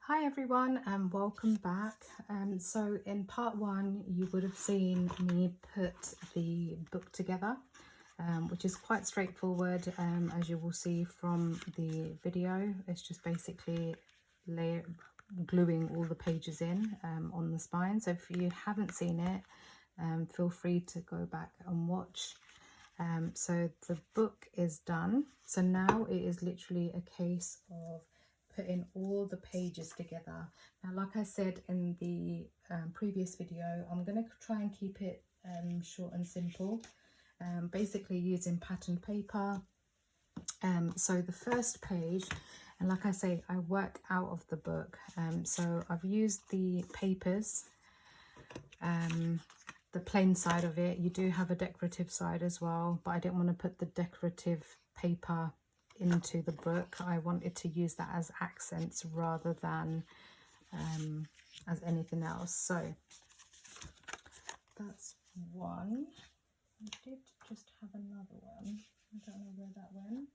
Hi everyone and welcome back. So in part one you would have seen me put the book together, which is quite straightforward, as you will see from the video. It's just basically gluing all the pages in on the spine. So if you haven't seen it, feel free to go back and watch. So the book is done. So now it is literally a case of putting all the pages together. Now, like I said in the previous video, I'm going to try and keep it short and simple, basically using patterned paper. So the first page, and like I say, I work out of the book. So I've used the papers, the plain side of it. You do have a decorative side as well, but I didn't want to put the decorative paper into the book. I wanted to use that as accents rather than as anything else. So that's one. I did just have another one. I don't know where that went.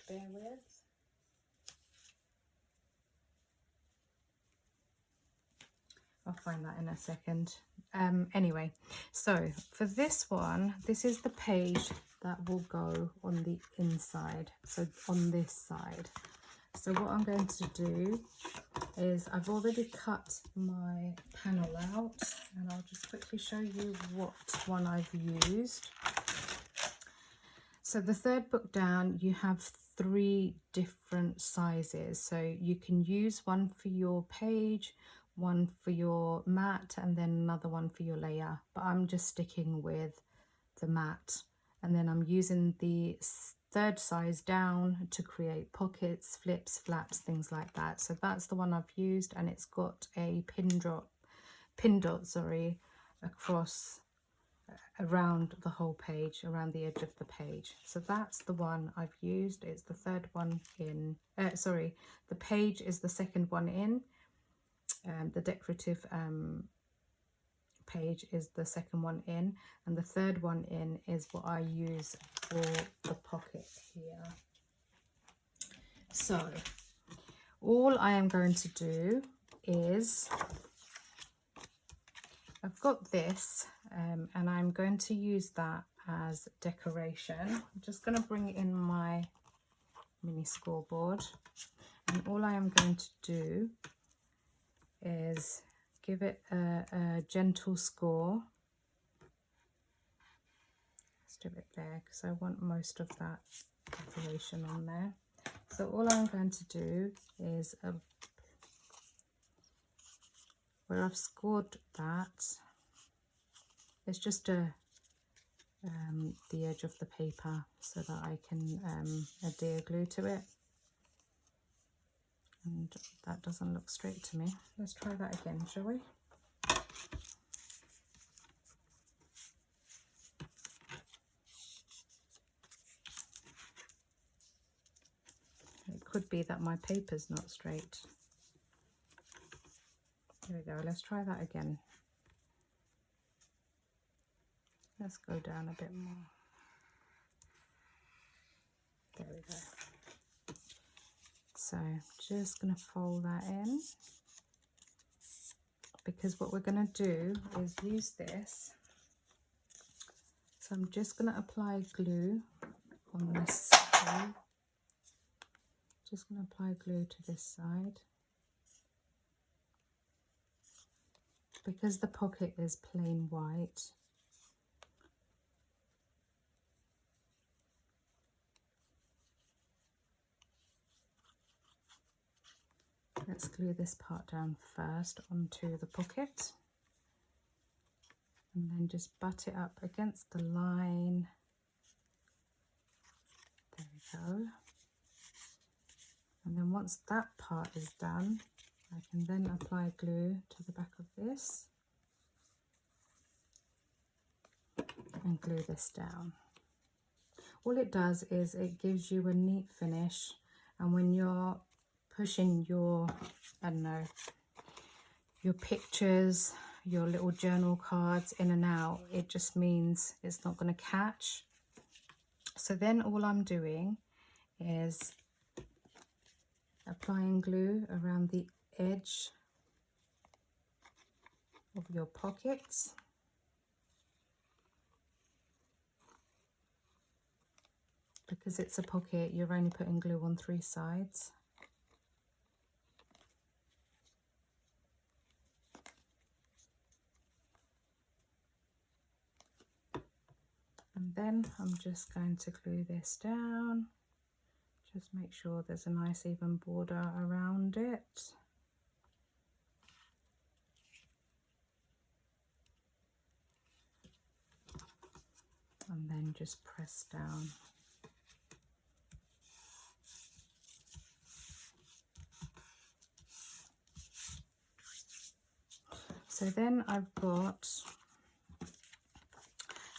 Bear with. I'll find that in a second. Anyway, so for this one, this is the page that will go on the inside, so on this side. So what I'm going to do is I've already cut my panel out, and I'll just quickly show you what one I've used. So the third book down, you have 3 different sizes, so you can use one for your page, one for your mat, and then another one for your layer, but I'm just sticking with the mat. And then I'm using the third size down to create pockets, flips, flaps, things like that. So that's the one I've used, and it's got a pin dot across around the whole page, around the edge of the page. So that's the one I've used. It's the third one in, the page is the second one in. The decorative page is the second one in, and the third one in is what I use for the pocket here. So all I am going to do is, I've got this and I'm going to use that as decoration. I'm just going to bring in my mini scoreboard, and all I am going to do is give it a gentle score. Let's do it there because I want most of that decoration on there. So all I'm going to do is where I've scored that, it's just the edge of the paper so that I can adhere glue to it. And that doesn't look straight to me. Let's try that again, shall we? It could be that my paper's not straight. There we go. Let's try that again. Let's go down a bit more. There we go. So just going to fold that in, because what we're going to do is use this. So I'm just going to apply glue on this side. Just going to apply glue to this side. Because the pocket is plain white, let's glue this part down first onto the pocket, and then just butt it up against the line. There we go. And then once that part is done, I can then apply glue to the back of this and glue this down. All it does is it gives you a neat finish, and when you're pushing your, I don't know, your pictures, your little journal cards in and out, it just means it's not going to catch. So then all I'm doing is applying glue around the edge of your pockets. Because it's a pocket, you're only putting glue on 3 sides. And then I'm just going to glue this down. Just make sure there's a nice even border around it. And then just press down. So then I've got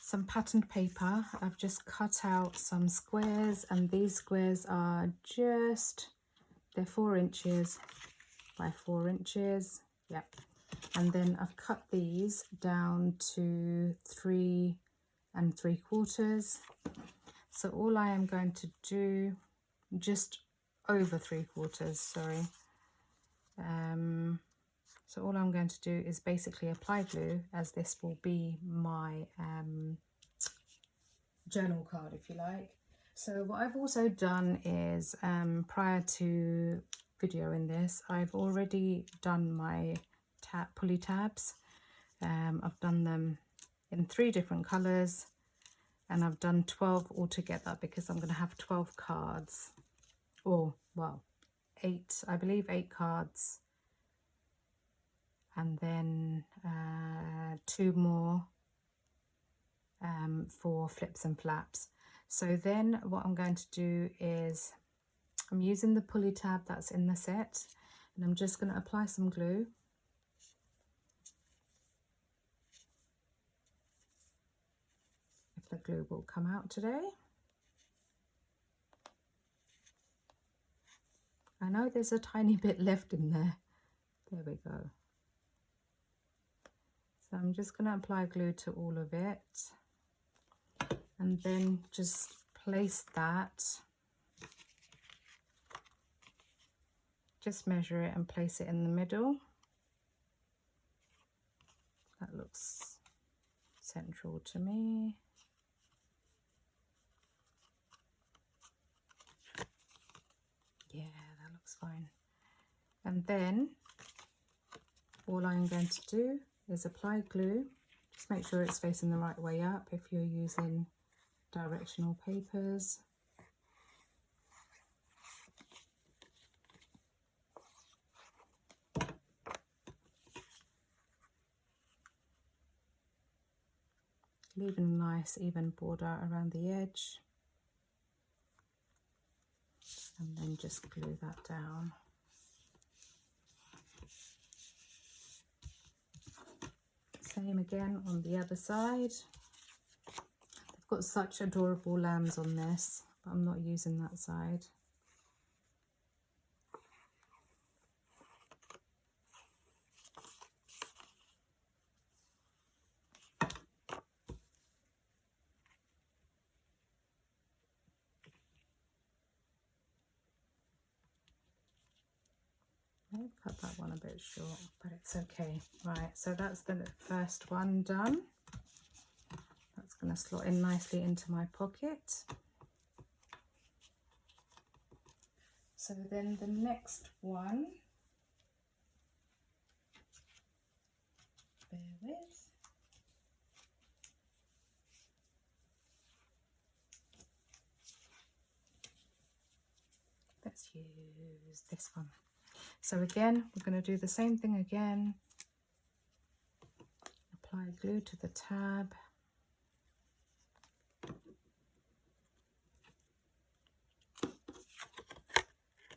some patterned paper. I've just cut out some squares, and these squares are they're 4 inches by 4 inches. Yep. And then I've cut these down to 3 3/4. So all I am going to do, just over 3/4, sorry. So all I'm going to do is basically apply glue, as this will be my journal card, if you like. So what I've also done is, prior to videoing this, I've already done my pulley tabs. I've done them in 3 different colours, and I've done 12 altogether because I'm going to have 12 cards, or well, 8, I believe 8 cards, and then 2 more for flips and flaps. So then what I'm going to do is, I'm using the pulley tab that's in the set, and I'm just going to apply some glue. If the glue will come out today. I know there's a tiny bit left in there. There we go. So I'm just going to apply glue to all of it, and then just place that, just measure it and place it in the middle. That looks central to me. Yeah, that looks fine. And then all I'm going to do is apply glue. Just make sure it's facing the right way up if you're using directional papers. Leaving a nice even border around the edge. And then just glue that down. Same again on the other side. They've got such adorable lambs on this, but I'm not using that side. I've cut that one a bit short, but it's okay. Right, so that's the first one done. That's going to slot in nicely into my pocket. So then the next one, bear with. Let's use this one. So again, we're going to do the same thing again. Apply glue to the tab.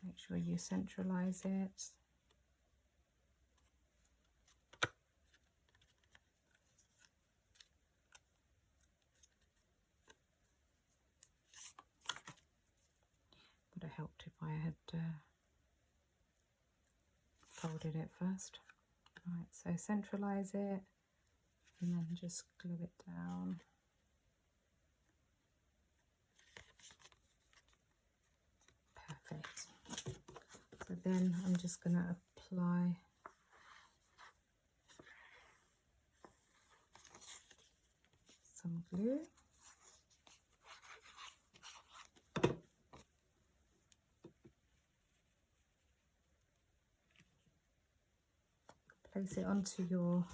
Make sure you centralize it. Would have helped if I had folded it first. Right, so centralize it and then just glue it down. Perfect. So then I'm just going to apply some glue. Place it onto your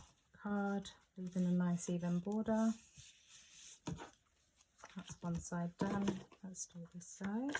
card, leaving a nice even border. That's one side done. Let's do this side.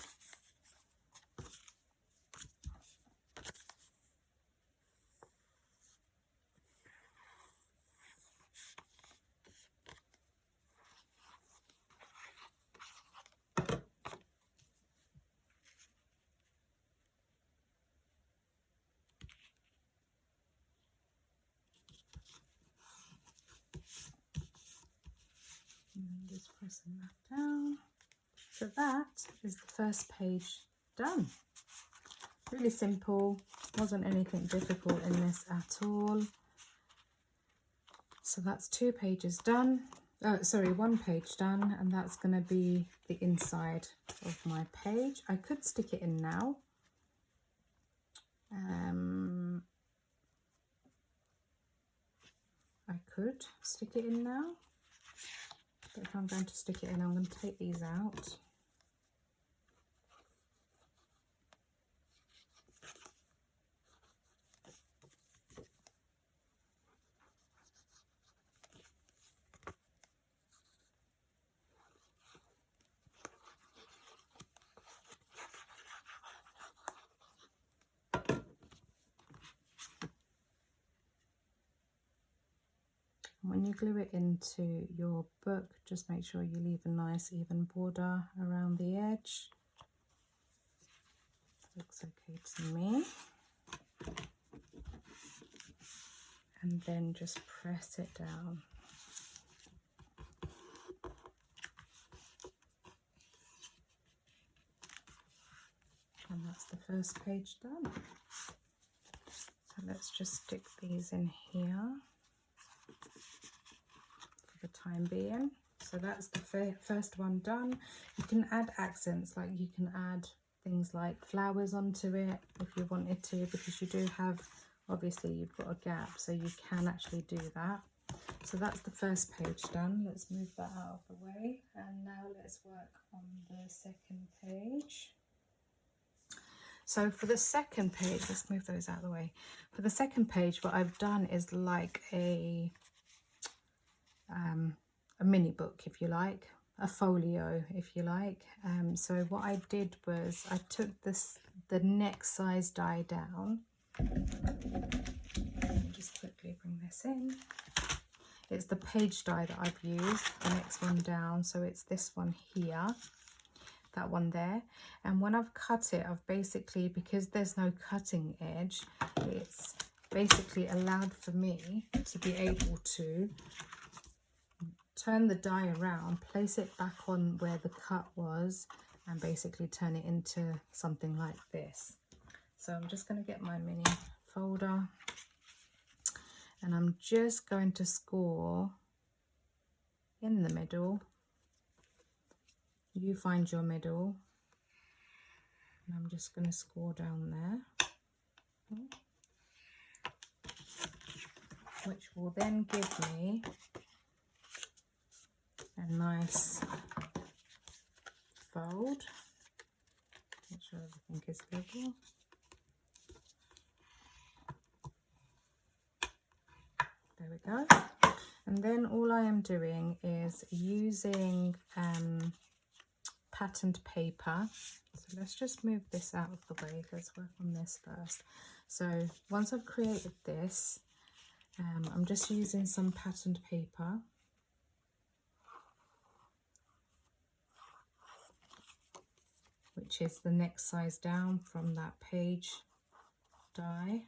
And then just pressing that down. So that is the first page done. Really simple, wasn't anything difficult in this at all. So that's 2 pages done. Oh, sorry, 1 page done, and that's going to be the inside of my page. I could stick it in now. I could stick it in now, but if I'm going to stick it in, I'm going to take these out. When you glue it into your book, just make sure you leave a nice even border around the edge. Looks okay to me. And then just press it down. And that's the first page done. So let's just stick these in here for the time being. So that's the first one done. You can add accents, like you can add things like flowers onto it if you wanted to, because you do have, obviously you've got a gap, so you can actually do that. So that's the first page done. Let's move that out of the way, and now let's work on the second page. So for the second page, let's move those out of the way. For the second page, what I've done is like a mini book, if you like, a folio, if you like. So what I did was I took the next size die down. Just quickly bring this in. It's the page die that I've used, the next one down. So it's this one here, that one there. And when I've cut it, I've basically, because there's no cutting edge, it's basically allowed for me to be able to turn the die around, place it back on where the cut was, and basically turn it into something like this. So I'm just going to get my mini folder, and I'm just going to score in the middle. You find your middle, and I'm just going to score down there, which will then give me a nice fold. Make sure everything is level. There we go. And then all I am doing is using patterned paper. So let's just move this out of the way. Let's work on this first. So once I've created this, I'm just using some patterned paper. Which is the next size down from that page die.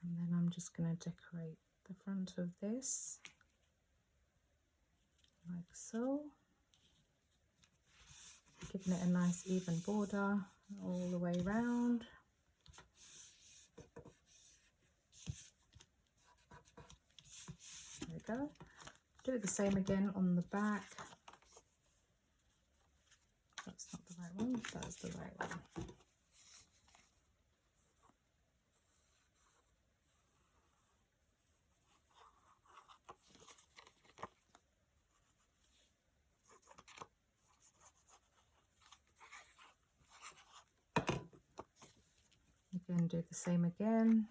And then I'm just going to decorate the front of this like so, giving it a nice even border all the way around. There we go. Do the same again on the back. That's not the right one, that's the right one. Again, do the same again.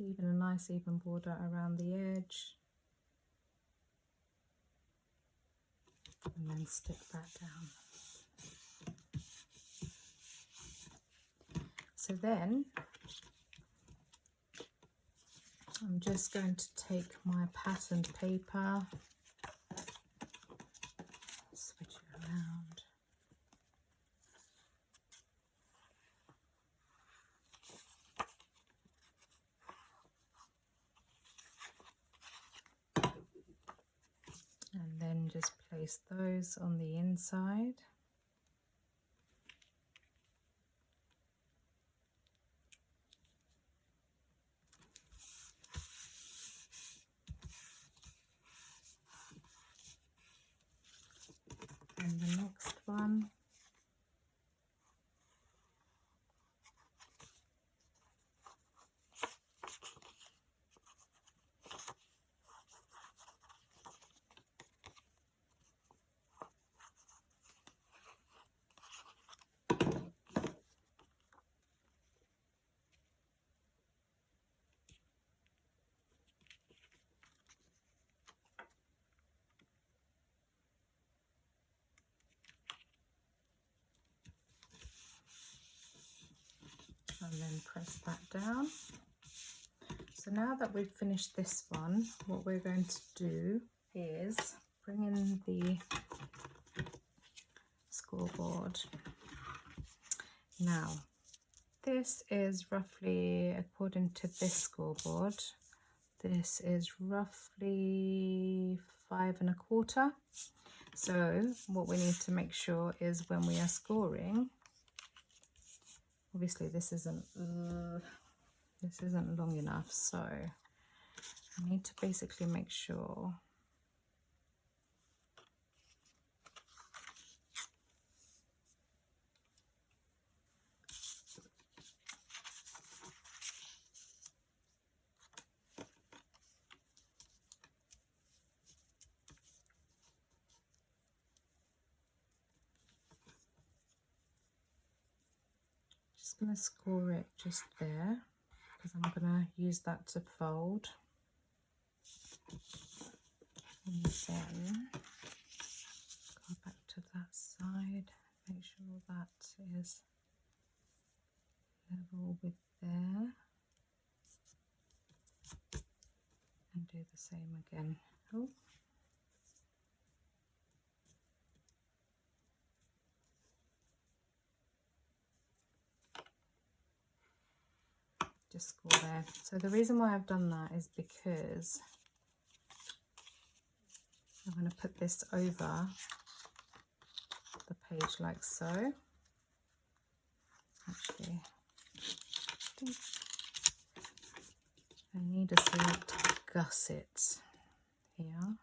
Even a nice even border around the edge. And then stick that down. So then I'm just going to take my patterned paper, switch it around. And then just place those on the inside. And the next one. And then press that down. So now that we've finished this one, what we're going to do is bring in the scoreboard. Now, this is roughly, according to this scoreboard, this is roughly 5 1/4. So what we need to make sure is when we are scoring, obviously this isn't long enough, so I need to basically make sure going to score it just there, because I'm going to use that to fold. And then go back to that side, make sure that is level with there, and do the same again. Oh. Just score there. So the reason why I've done that is because I'm going to put this over the page like so. Actually, I need a slight gusset here.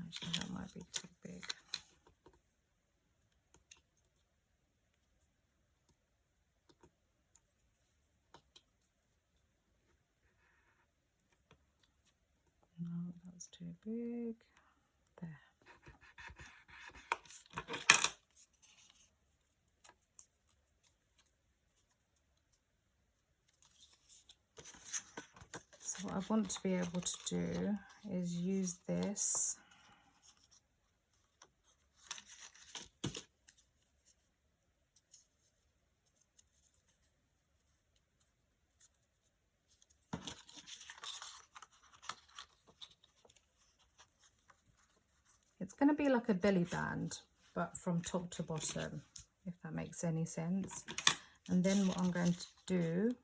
Actually, that might be too big. No, that's too big. There. So what I want to be able to do is use this . It's going to be like a belly band, but from top to bottom, if that makes any sense. And then what I'm going to do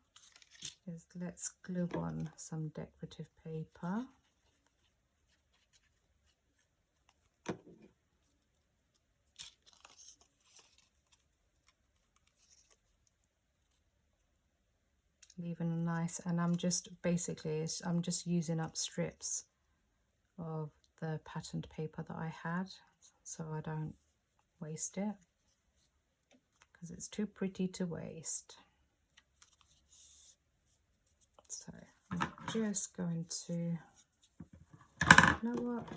is let's glue on some decorative paper. leaving a nice, and I'm just basically, I'm just using up strips of the patterned paper that I had so I don't waste it, because it's too pretty to waste. So I'm just going to, you know what,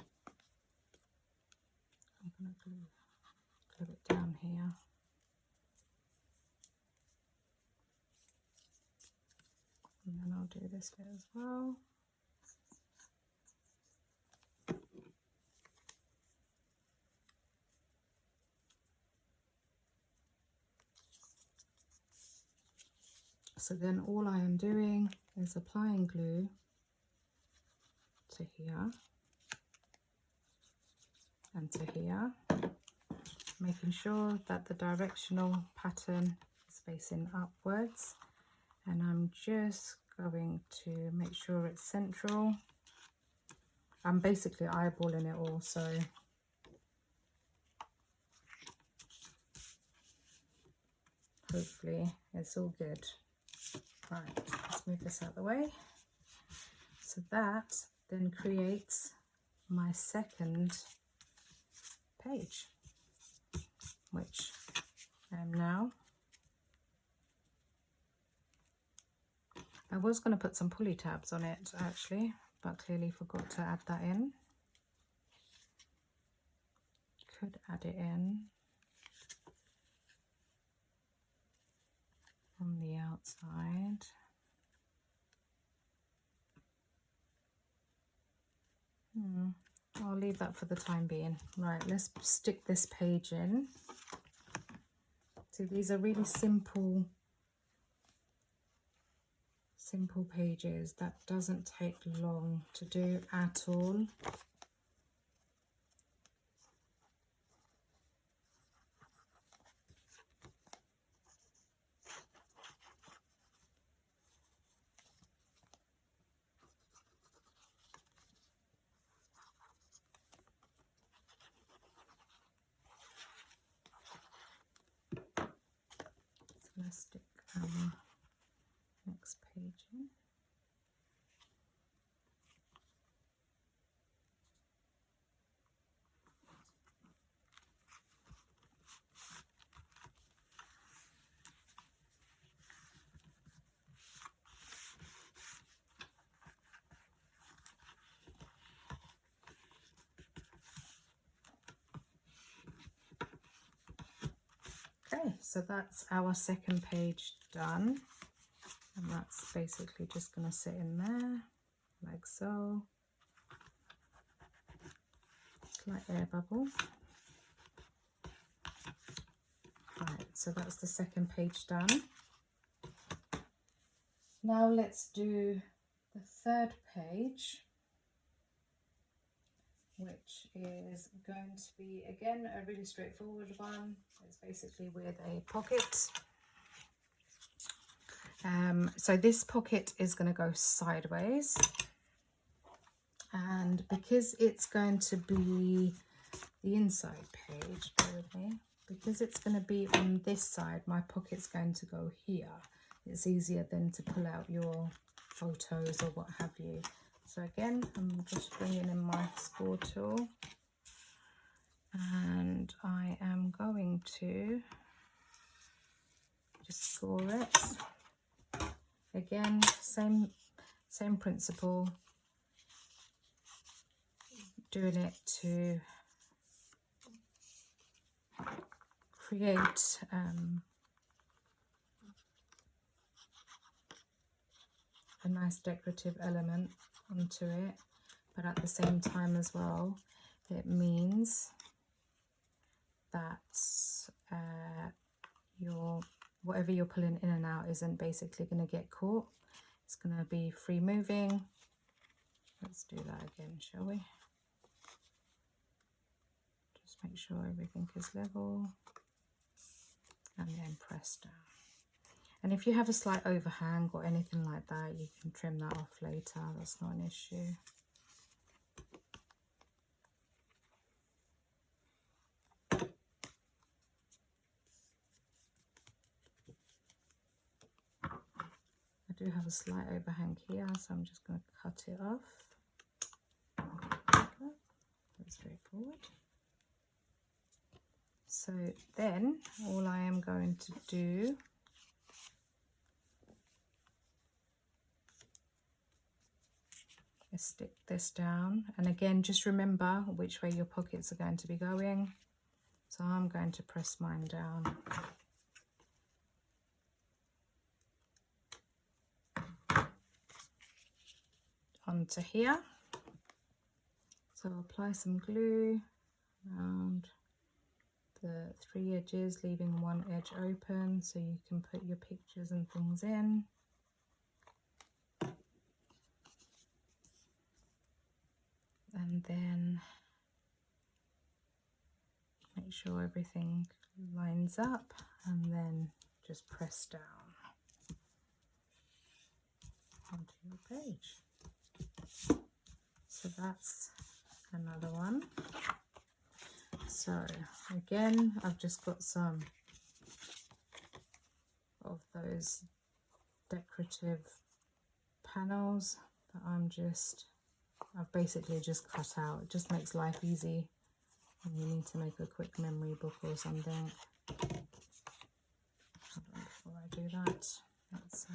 I'm going to glue it down here. And then I'll do this bit as well. So then all I am doing is applying glue to here and to here, making sure that the directional pattern is facing upwards, and I'm just going to make sure it's central. I'm basically eyeballing it all, so hopefully it's all good. Right, let's move this out of the way. So that then creates my second page, which now I was going to put some pulley tabs on it actually, but clearly forgot to add that in. Could add it in on the outside. I'll leave that for the time being. Right, let's stick this page in. See, these are really simple pages that doesn't take long to do at all. Let's stick our next page in. Okay, so that's our second page done, and that's basically just going to sit in there like so. Slight air bubble. Right, so that's the second page done. Now let's do the third page, which is going to be, again, a really straightforward one. It's basically with a pocket. So this pocket is going to go sideways, and because it's going to be the inside page, bear with me, because it's going to be on this side, my pocket's going to go here. It's easier than to pull out your photos or what have you. So again, I'm just bringing in my score tool, and I am going to just score it. Again, same principle, doing it to create a nice decorative element onto it, but at the same time as well, it means that whatever you're pulling in and out isn't basically going to get caught. It's going to be free moving. Let's do that again, shall we? Just make sure everything is level, and then press down. And if you have a slight overhang or anything like that, you can trim that off later. That's not an issue. I do have a slight overhang here, so I'm just going to cut it off. Very straightforward. So then all I am going to do is stick this down, and again just remember which way your pockets are going to be going. So I'm going to press mine down. Onto here. So apply some glue around the 3 edges, leaving one edge open so you can put your pictures and things in. And then make sure everything lines up, and then just press down onto your page. So that's another one. So again, I've just got some of those decorative panels that I've basically just cut out. It just makes life easy when you need to make a quick memory book or something. Before I do that, let's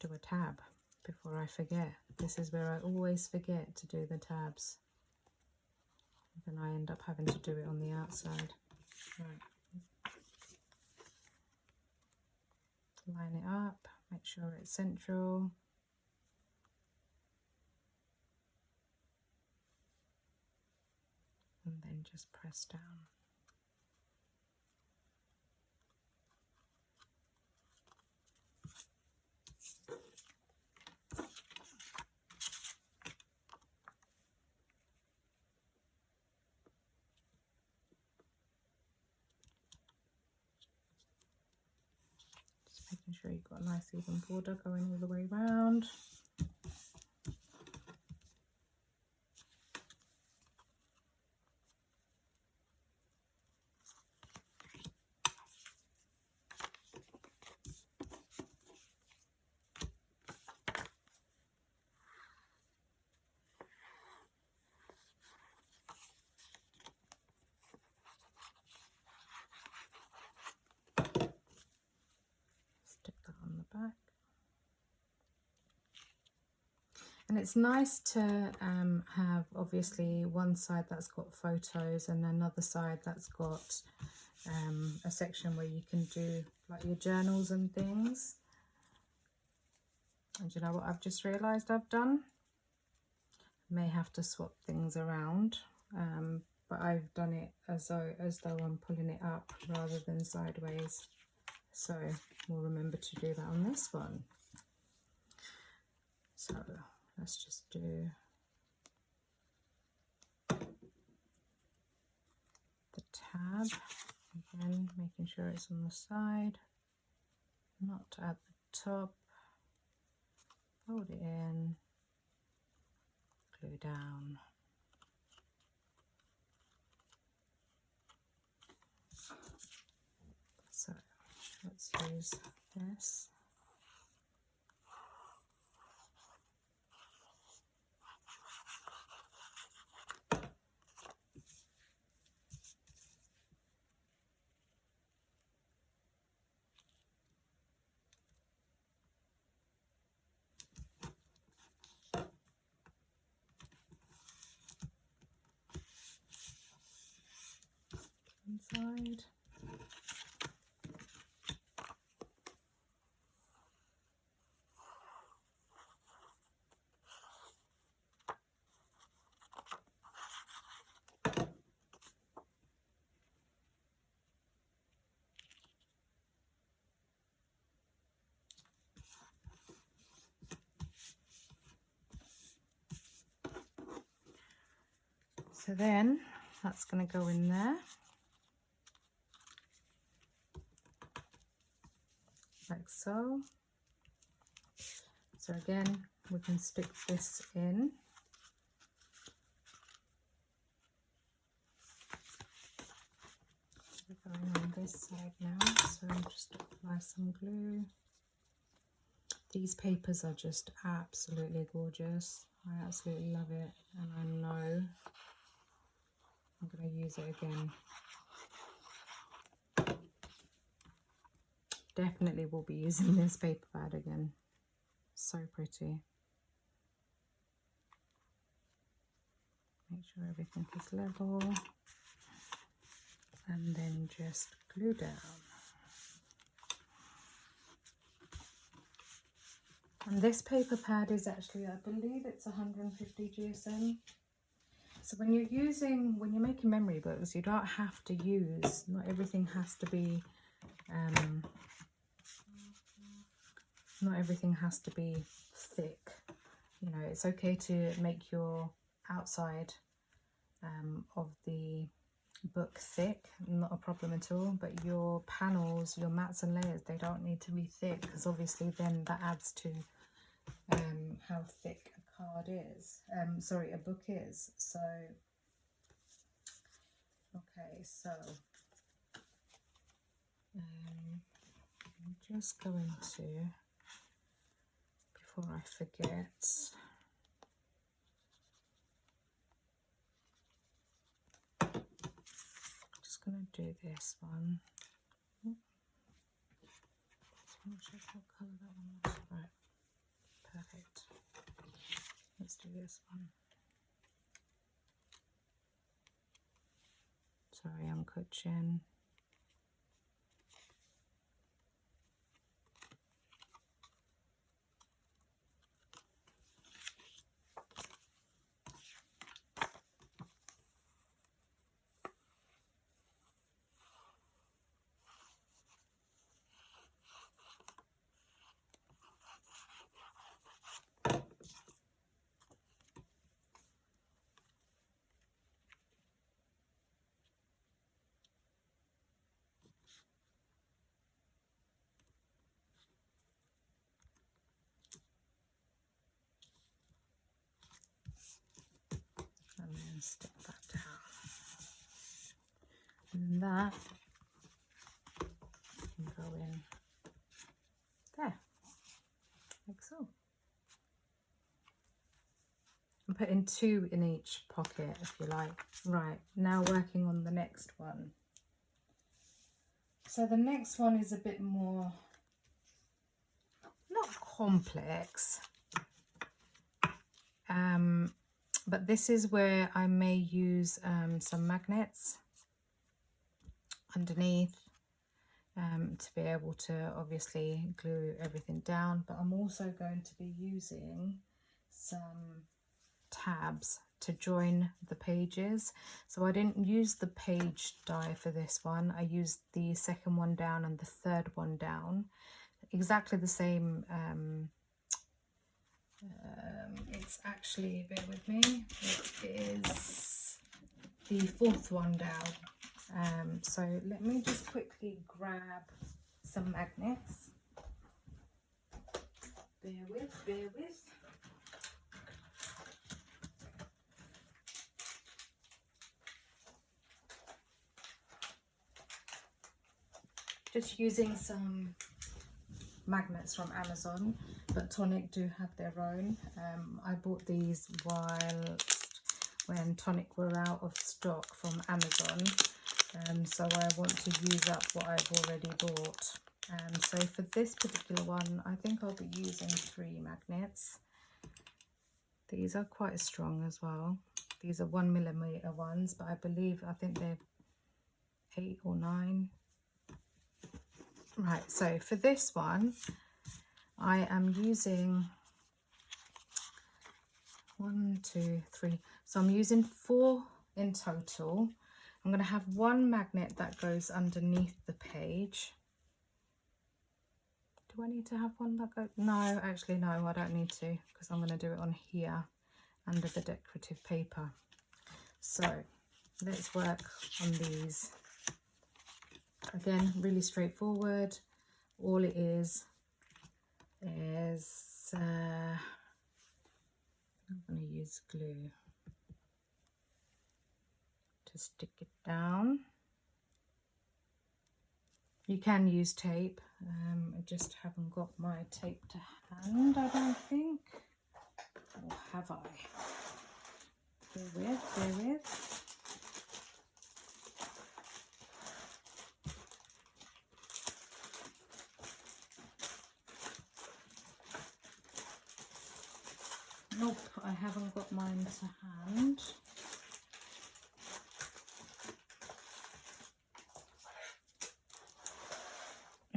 do a tab before I forget. This is where I always forget to do the tabs. Then I end up having to do it on the outside. Right. Line it up, make sure it's central. And then just press down. Just making sure you've got a nice even border going all the way around. Back. And it's nice to have obviously one side that's got photos and another side that's got a section where you can do like your journals and things. And you know what I've just realized I've done? May have to swap things around, but I've done it as though I'm pulling it up rather than sideways. So we'll remember to do that on this one. So let's just do the tab. Again, making sure it's on the side, not at the top. Hold it in, glue down. So let's use this. Inside. So then that's going to go in there, like so. So again, we can stick this in. We're going on this side now, so just apply some glue. These papers are just absolutely gorgeous. I absolutely love it, and I know I'm going to use it again. Definitely will be using this paper pad again. So pretty. Make sure everything is level, and then just glue down. And this paper pad is actually, I believe it's 150 GSM. So when you're making memory books, you don't have to use, not everything has to be, not everything has to be thick. You know, it's okay to make your outside of the book thick, not a problem at all, but your panels, your mats and layers, they don't need to be thick, because obviously then that adds to how thick a card is, sorry, a book is. So okay, so I'm just going to, before I forget, I'm just going to do this one. Not sure what colour that one was. Right, perfect. Let's do this one. Sorry, I'm coaching. And then stick that down. And that can go in there, like so. I'm putting 2 in each pocket, if you like. Right, now working on the next one. So the next one is a bit more, not complex, but this is where I may use some magnets underneath to be able to obviously glue everything down, but I'm also going to be using some tabs to join the pages. So I didn't use the page die for this one, I used the second one down and the third one down, exactly the same. It's actually, bear with me, it is the fourth one down. So let me just quickly grab some magnets. Bear with. Just using some magnets from Amazon, but Tonic do have their own. I bought these when Tonic were out of stock from Amazon, so I want to use up what I've already bought. So for this particular one, I think I'll be using 3 magnets. These are quite strong as well. These are 1mm ones, but I think they're 8 or 9. Right, so for this one, I am using 1, 2, 3. So I'm using 4 in total. I'm going to have 1 magnet that goes underneath the page. Do I need to have one that goes? No, actually, no, I don't need to, because I'm going to do it on here under the decorative paper. So let's work on these. Again, really straightforward. All it is I'm going to use glue to stick it down. You can use tape. I just haven't got my tape to hand, I don't think. Or have I? Bear with. Nope, I haven't got mine to hand.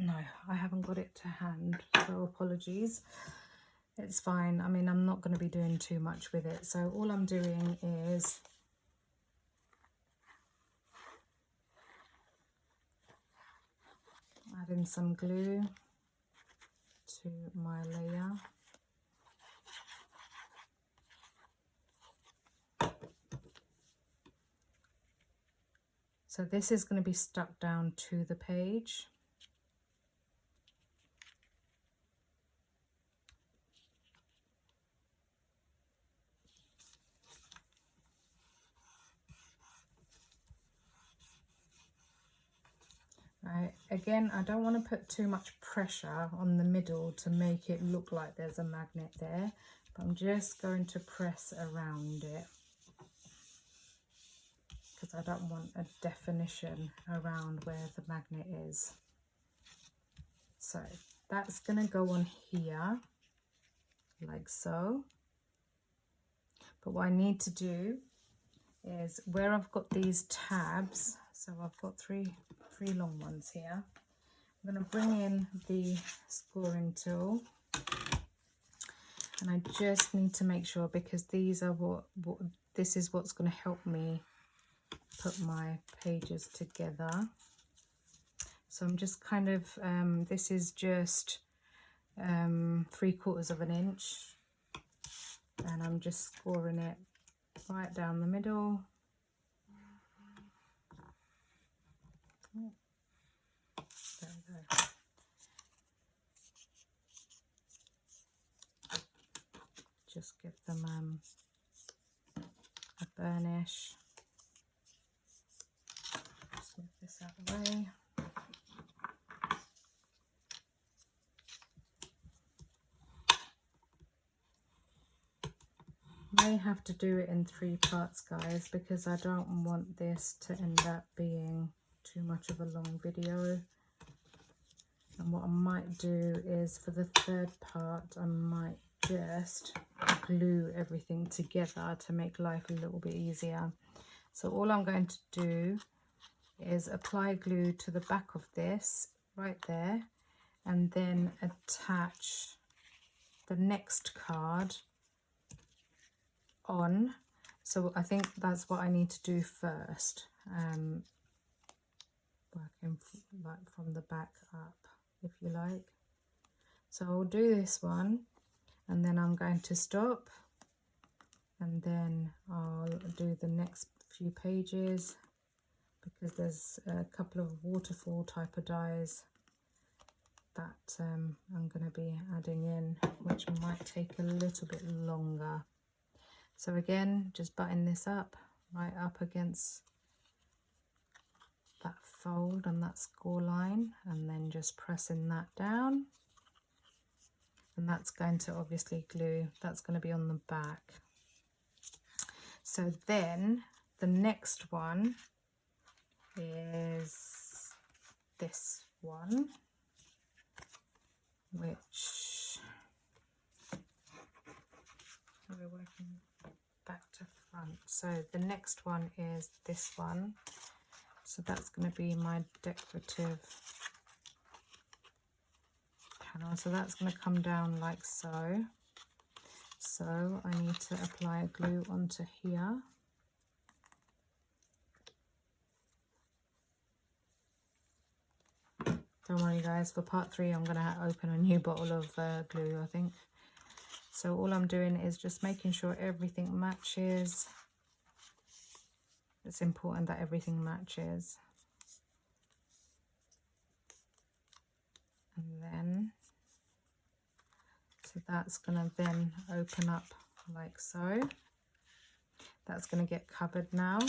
No, I haven't got it to hand, so apologies. It's fine. I mean, I'm not going to be doing too much with it. So all I'm doing is adding some glue to my layer. So this is going to be stuck down to the page. Right, again, I don't want to put too much pressure on the middle to make it look like there's a magnet there, but I'm just going to press around it because I don't want a definition around where the magnet is. So that's going to go on here like so. But what I need to do is where I've got these tabs, so I've got three long ones here. I'm going to bring in the scoring tool, and I just need to make sure, because these are this is what's going to help me put my pages together. So I'm just kind of this is just 3/4 of an inch, and I'm just scoring it right down the middle. There we go. Just give them a burnish. Just move this out of the way. May have to do it in 3 parts, guys, because I don't want this to end up being too much of a long video. And what I might do is, for the 3rd part, I might just glue everything together to make life a little bit easier. So all I'm going to do is apply glue to the back of this right there, and then attach the next card on. So I think that's what I need to do first, working like from the back up, if you like. So I'll do this one, and then I'm going to stop, and then I'll do the next few pages, because there's a couple of waterfall type of dies that I'm going to be adding in, which might take a little bit longer. So again, just button this up right up against that fold and that score line, and then just pressing that down. And that's going to obviously glue, that's going to be on the back. So then the next one is this one, which we're working back to front. So the next one is this one. So that's going to be my decorative panel. So that's going to come down like so. So I need to apply glue onto here. Don't worry guys, for part 3 I'm going to open a new bottle of glue, I think. So all I'm doing is just making sure everything matches. It's important that everything matches. And then, so that's going to then open up like so. That's going to get covered now.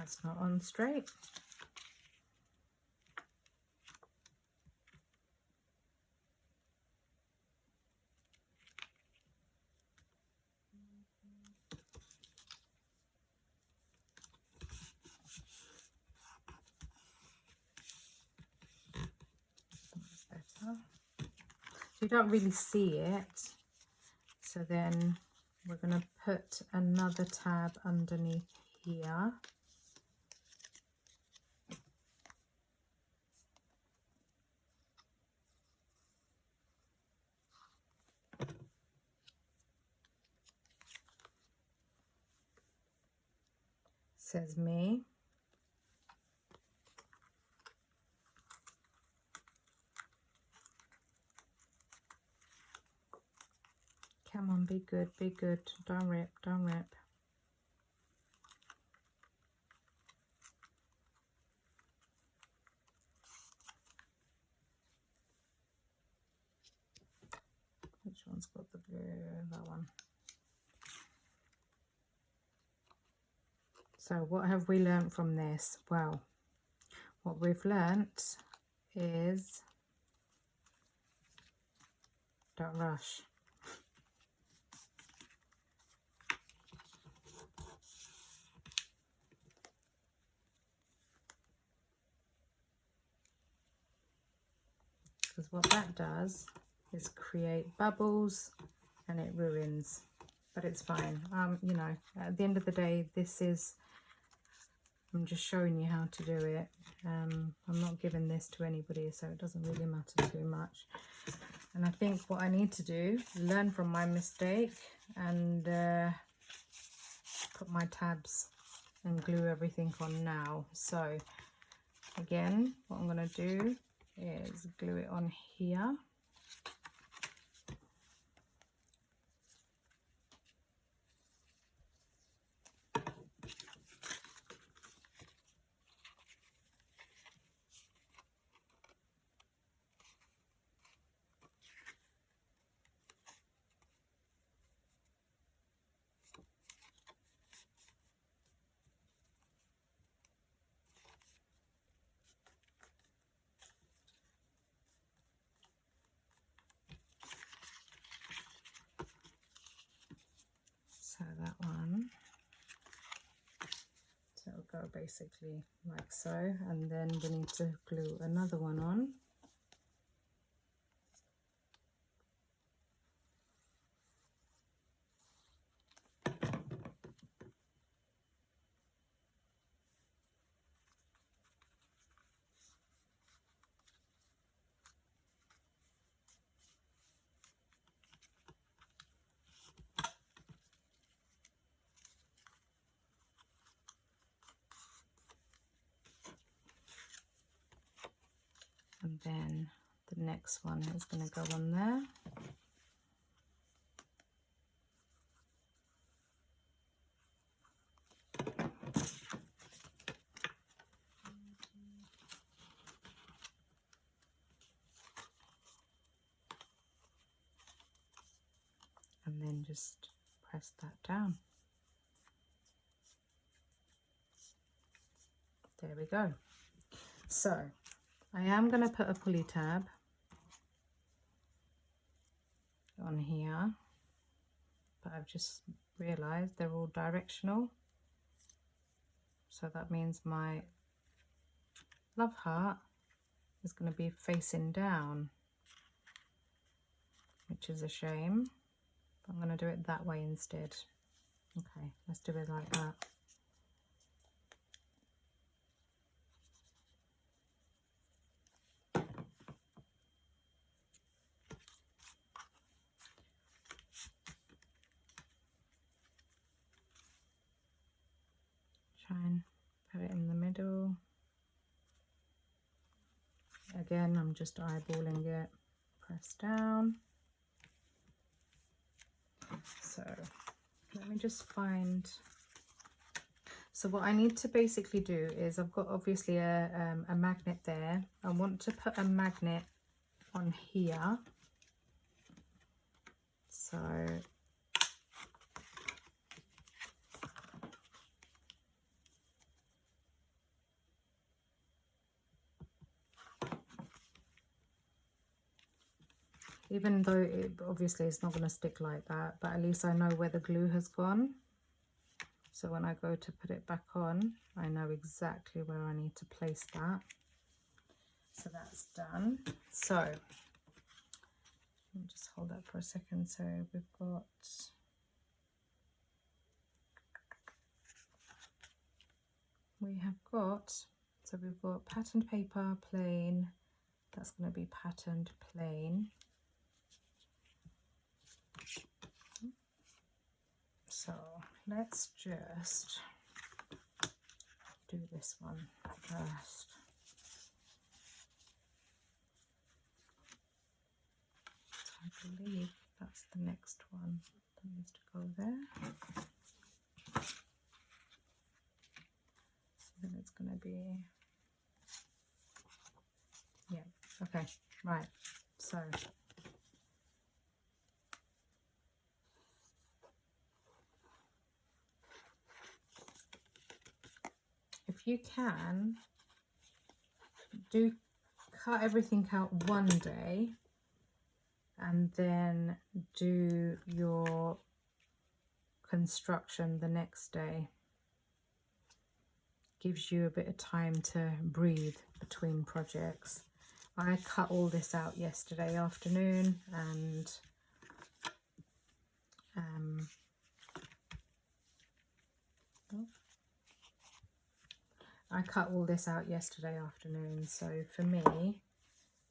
That's not on straight. That's better. You don't really see it, so then we're going to put another tab underneath here. Says me. Come on, be good, be good. Don't rip, don't rip. Which one's got the glue? That one. So what have we learnt from this? Well, what we've learnt is don't rush. Because what that does is create bubbles and it ruins, but it's fine. You know, at the end of the day, I'm just showing you how to do it. I'm not giving this to anybody, so it doesn't really matter too much. And I think what I need to do, learn from my mistake and put my tabs and glue everything on now. So again, what I'm going to do is glue it on here. So that one, so it'll go basically like so, and then we need to glue another one on. And then the next one is going to go on there. And then just press that down. There we go. So I am going to put a pulley tab on here, but I've just realized they're all directional. So that means my love heart is going to be facing down, which is a shame. But I'm going to do it that way instead. Okay, let's do it like that. Try and put it in the middle. Again, I'm just eyeballing it. Press down. So let me just find. So what I need to basically do is I've got obviously a magnet there. I want to put a magnet on here. So even though it obviously it's not going to stick like that, but at least I know where the glue has gone. So when I go to put it back on, I know exactly where I need to place that. So that's done. So let me just hold that for a second. So we've got we've got patterned paper, plain. That's going to be patterned plain. So let's just do this one first. I believe that's the next one that needs to go there. So then it's going to be, yeah, okay, right. So if you can, do cut everything out one day and then do your construction the next day. Gives you a bit of time to breathe between projects. I cut all this out yesterday afternoon, and so for me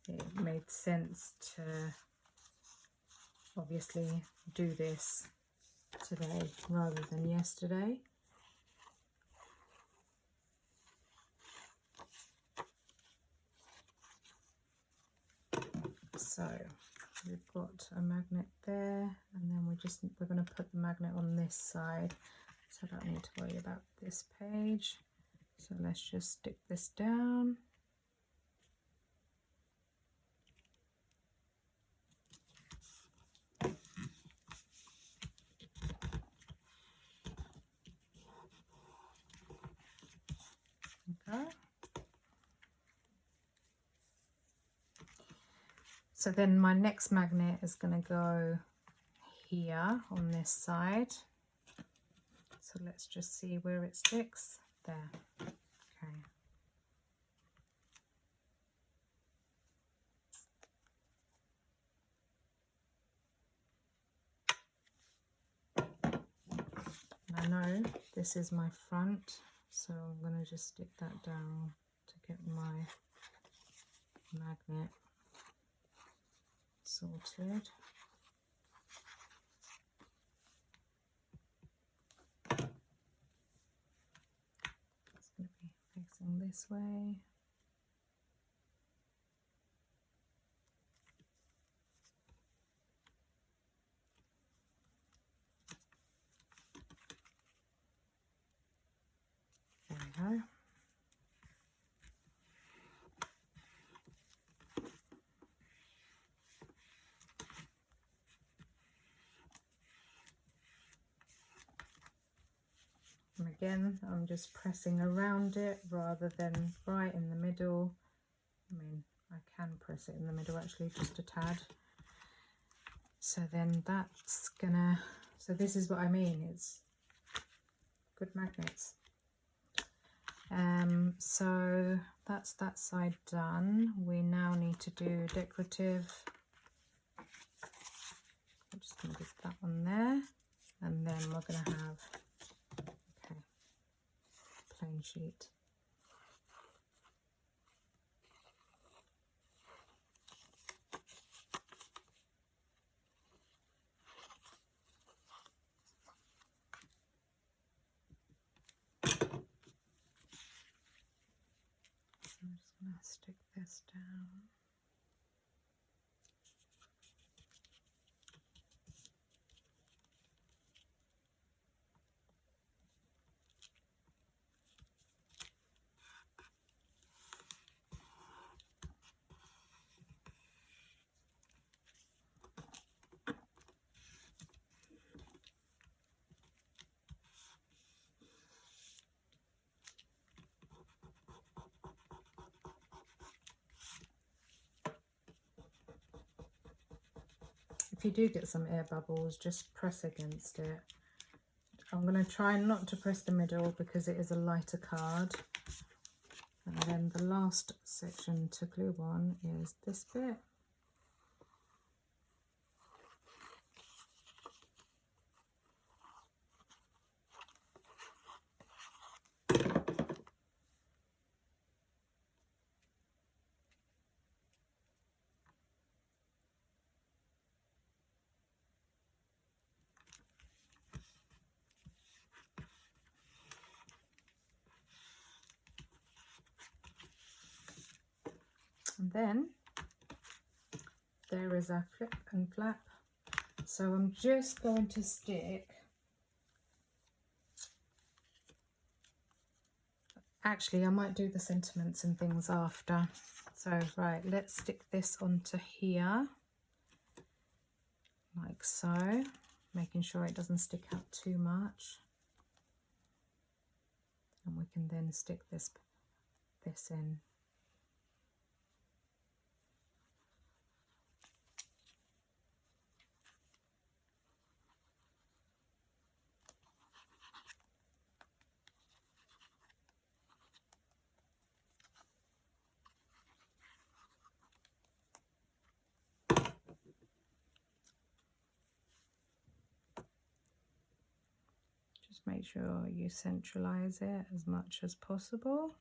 it made sense to obviously do this today rather than yesterday. So we've got a magnet there, and then we're going to put the magnet on this side, so I don't need to worry about this page. So let's just stick this down. Okay. So then my next magnet is going to go here on this side. So let's just see where it sticks. There. Okay. I know this is my front, so I'm going to just stick that down to get my magnet sorted. It's going to be facing this way. There we go. And again, I'm just pressing around it rather than right in the middle. I mean, I can press it in the middle actually, just a tad. So then that's gonna, so this is what I mean, it's good magnets. So that's that side done. We now need to do decorative. I'm just gonna get that one there, and then we're gonna have, okay, plain sheet. I'm just going to stick this down. if you do get some air bubbles, just press against it. I'm going to try not to press the middle because it is a lighter card. And then the last section to glue on is this bit. And then there is our flip and flap. So I'm just going to stick, actually I might do the sentiments and things after. So right, let's stick this onto here, like so, making sure it doesn't stick out too much. And we can then stick this in. Just make sure you centralize it as much as possible.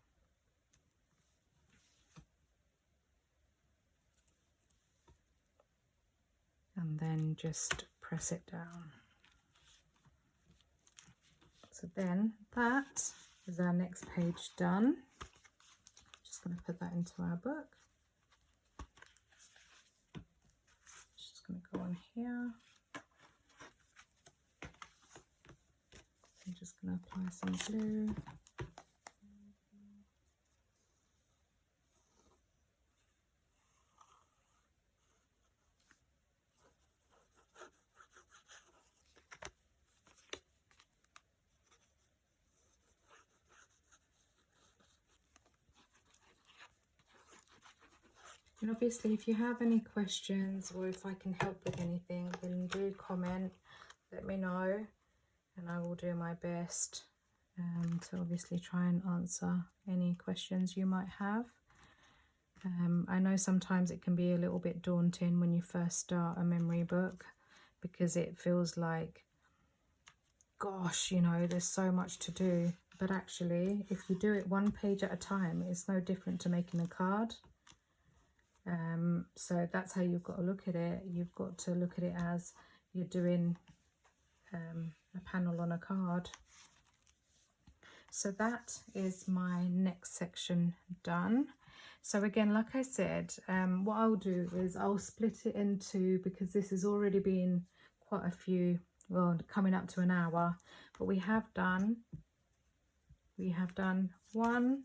And then just press it down. So then that is our next page done. Just going to put that into our book. Just going to go on here. I'm just going to apply some glue. And obviously if you have any questions or if I can help with anything, then do comment, let me know, and I will do my best to obviously try and answer any questions you might have. I know sometimes it can be a little bit daunting when you first start a memory book because it feels like, gosh, you know, there's so much to do. But actually, if you do it one page at a time, it's no different to making a card. So that's how you've got to look at it. You've got to look at it as you're doing a panel on a card. So that is my next section done. So again, like I said, what I'll do is I'll split it into, because this has already been quite a few, well, coming up to an hour, but we have done 1,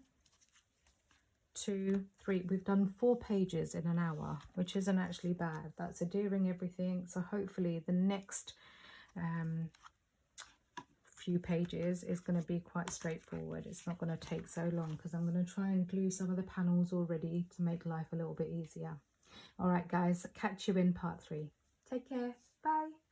2, 3, we've done 4 pages in an hour, which isn't actually bad. That's adhering everything. So hopefully the next few pages is going to be quite straightforward. It's not going to take so long because I'm going to try and glue some of the panels already to make life a little bit easier. All right, guys, catch you in part 3. Take care. Bye.